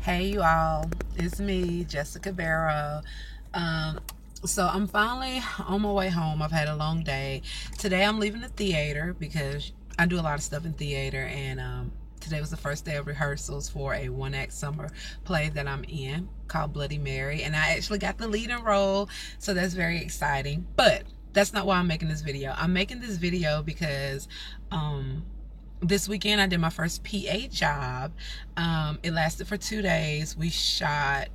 Hey you all, it's me, Jessica Barrow. So I'm finally on my way home. I've had a long day. Today I'm leaving the theater because I do a lot of stuff in theater, and today was the first day of rehearsals for a one-act summer play that I'm in called Bloody Mary, and I actually got the leading role, so that's very exciting. But that's not why I'm making this video. I'm making this video because this weekend I did my first PA job. It lasted for 2 days. We shot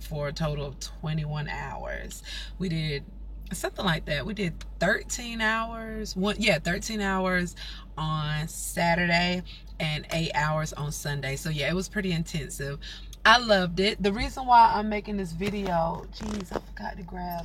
for a total of 21 hours. We did something like that. We did 13 hours. 13 hours on Saturday and 8 hours on Sunday. So yeah, it was pretty intensive. I loved it. The reason why I'm making this video, geez, I forgot to grab.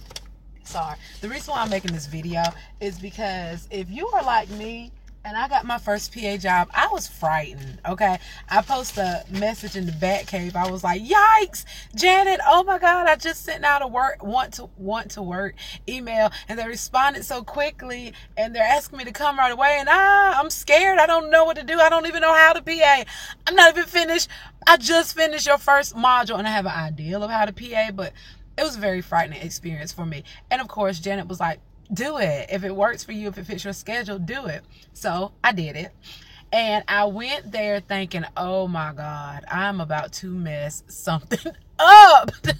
Sorry. The reason why I'm making this video is because if you are like me, and I got my first PA job, I was frightened, okay? I posted a message in the Batcave. I was like, yikes, Janet, oh my God, I just sent out a want to work email, and they responded so quickly, and they're asking me to come right away, and I'm scared. I don't know what to do. I don't even know how to PA. I'm not even finished. I just finished your first module, and I have an idea of how to PA, but it was a very frightening experience for me. And of course, Janet was like, do it. If it works for you, if it fits your schedule, do it. So I did it. And I went there thinking, oh my God, I'm about to mess something up. That's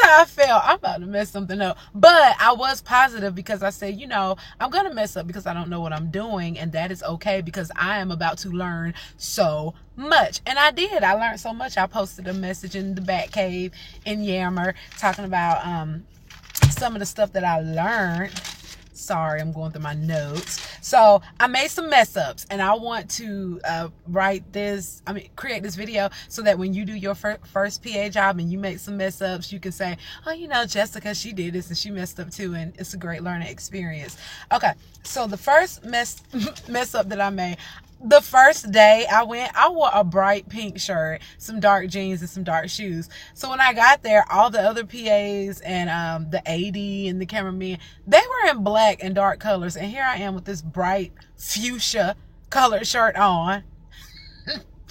how I felt. I'm about to mess something up. But I was positive because I said, I'm going to mess up because I don't know what I'm doing. And that is okay because I am about to learn so much. And I did. I learned so much. I posted a message in the Batcave in Yammer talking about some of the stuff that I learned. Sorry, I'm going through my notes. So I made some mess ups, and I want to create this video so that when you do your first PA job and you make some mess ups, you can say, oh, Jessica, she did this and she messed up too, and it's a great learning experience. Okay, so the first mess up that I made, the first day I wore a bright pink shirt, some dark jeans, and some dark shoes. So when I got there, all the other PAs and the AD and the cameraman, they were in black and dark colors. And here I am with this bright fuchsia colored shirt on.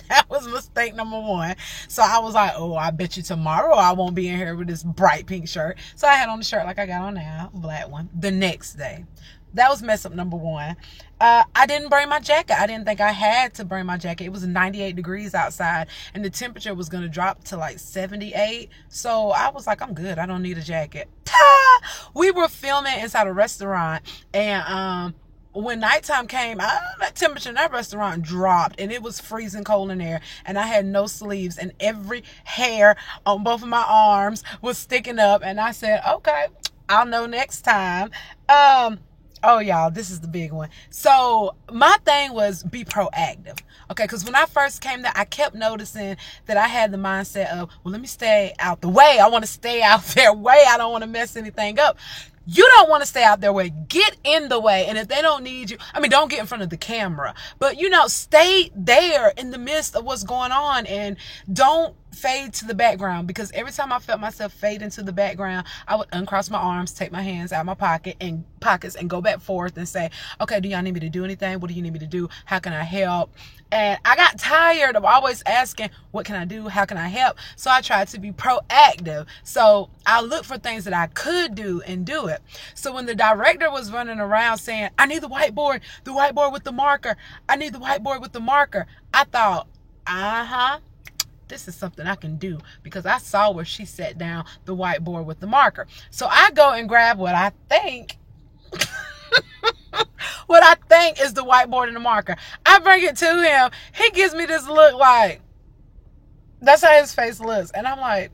That was mistake number one. So I was like, oh, I bet you tomorrow I won't be in here with this bright pink shirt. So I had on the shirt like I got on now, black one, the next day. That was mess up number one. I didn't bring my jacket. I didn't think I had to bring my jacket. It was 98 degrees outside, and the temperature was going to drop to like 78. So I was like, I'm good. I don't need a jacket. We were filming inside a restaurant, and when nighttime came, that temperature in that restaurant dropped, and it was freezing cold in there, and I had no sleeves, and every hair on both of my arms was sticking up, and I said, okay, I'll know next time. Oh, y'all, this is the big one. So my thing was be proactive. Okay, because when I first came there, I kept noticing that I had the mindset of, well, let me stay out the way. I want to stay out their way. I don't want to mess anything up. You don't want to stay out their way. Get in the way. And if they don't need you, don't get in front of the camera. But, stay there in the midst of what's going on, and don't fade to the background, because every time I felt myself fade into the background, I would uncross my arms, take my hands out of my pockets and go back forth and say, okay, do y'all need me to do anything? What do you need me to do? How can I help? And I got tired of always asking, what can I do? How can I help? So I tried to be proactive. So I looked for things that I could do and do it. So when the director was running around saying, I need the whiteboard with the marker. I need the whiteboard with the marker. I thought, this is something I can do, because I saw where she set down the whiteboard with the marker. So I go and grab what I think is the whiteboard and the marker. I bring it to him. He gives me this look like, that's how his face looks. And I'm like,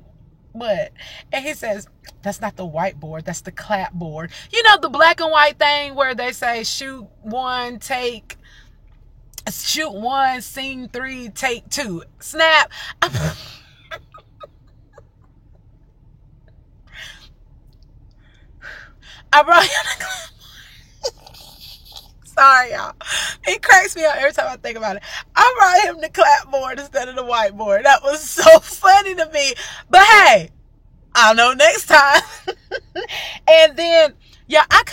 what? And he says, that's not the whiteboard, that's the clapboard. The black and white thing where they say shoot one, scene 3, take 2, snap. I brought him the clapboard. Sorry, y'all. It cracks me up every time I think about it. I brought him the clapboard instead of the whiteboard. That was so funny to me. But hey, I'll know next time. And then Yeah, I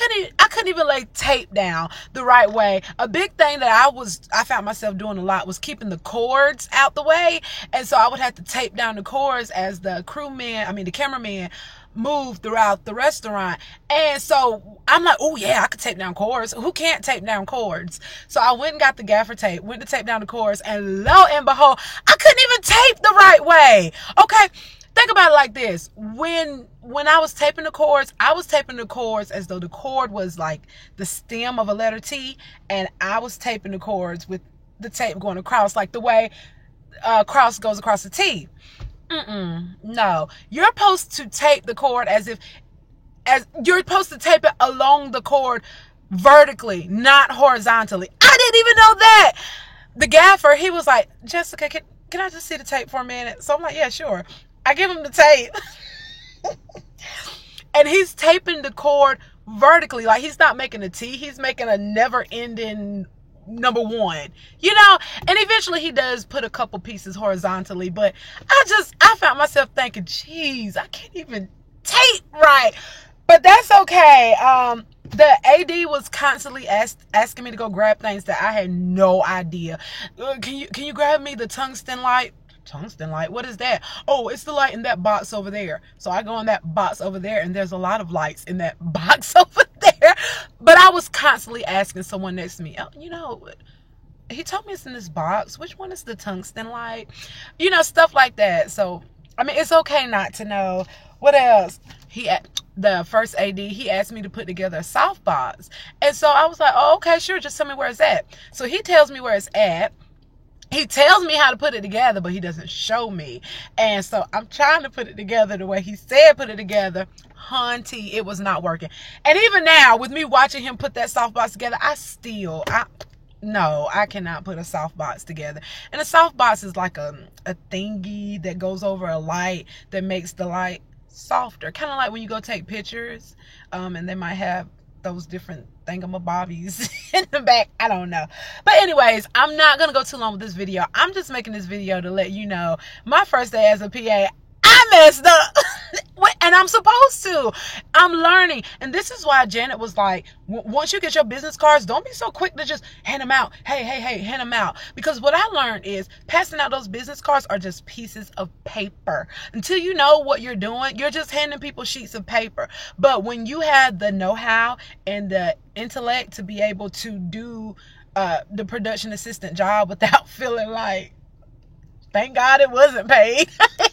couldn't even lay tape down the right way. A big thing that I found myself doing a lot was keeping the cords out the way. And so I would have to tape down the cords as the the cameraman moved throughout the restaurant. And so I'm like, oh yeah, I could tape down cords. Who can't tape down cords? So I went and got the gaffer tape, went to tape down the cords, and lo and behold, I couldn't even tape the right way. Okay. Think about it like this. When I was taping the cords, I was taping the cords as though the cord was like the stem of a letter T, and I was taping the cords with the tape going across, like the way cross goes across the T. No. You're supposed to tape the cord as you're supposed to tape it along the cord vertically, not horizontally. I didn't even know that. The gaffer, he was like, Jessica, can I just see the tape for a minute? So I'm like, yeah, sure. I give him the tape. And he's taping the cord vertically. Like, he's not making a T. He's making a never-ending number one. You know? And eventually he does put a couple pieces horizontally. But I found myself thinking, geez, I can't even tape right. But that's okay. The AD was constantly asking me to go grab things that I had no idea. Can you grab me the tungsten light? Tungsten light? What is that? Oh, it's the light in that box over there. So I go in that box over there, and there's a lot of lights in that box over there. But I was constantly asking someone next to me, oh, you know, he told me it's in this box. Which one is the tungsten light? You know, stuff like that. So, I mean, it's okay not to know. What else? The first AD, he asked me to put together a softbox. And so I was like, oh, okay, sure. Just tell me where it's at. So he tells me where it's at. He tells me how to put it together, but he doesn't show me. And so I'm trying to put it together the way he said put it together. Hunty, it was not working. And even now, with me watching him put that softbox together, no, I cannot put a softbox together. And a softbox is like a thingy that goes over a light that makes the light softer. Kind of like when you go take pictures, and they might have those different thingamabobbies in the back. I don't know. But anyways, I'm not going to go too long with this video. I'm just making this video to let you know my first day as a PA, I messed up. And I'm supposed to. I'm learning. And this is why Janet was like, once you get your business cards, don't be so quick to just hand them out. Hey, hand them out. Because what I learned is passing out those business cards are just pieces of paper. Until you know what you're doing, you're just handing people sheets of paper. But when you have the know-how and the intellect to be able to do the production assistant job without feeling like, thank God it wasn't paid.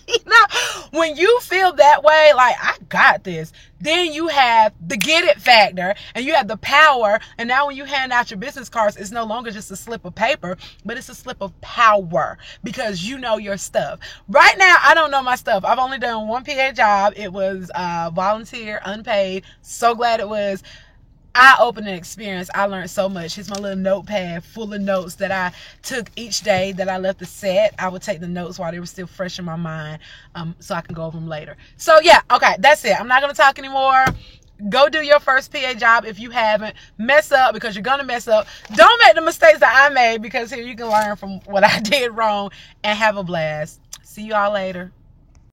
You know, when you feel that way, like, I got this, then you have the get it factor and you have the power. And now when you hand out your business cards, it's no longer just a slip of paper, but it's a slip of power because you know your stuff. Right now, I don't know my stuff. I've only done one PA job. It was volunteer, unpaid. So glad it was. Eye-opening experience. I learned so much. Here's my little notepad full of notes that I took each day that I left the set. I would take the notes while they were still fresh in my mind, so I can go over them later. So yeah, okay, that's it. I'm not going to talk anymore. Go do your first PA job if you haven't. Mess up because you're going to mess up. Don't make the mistakes that I made because here you can learn from what I did wrong and have a blast. See you all later.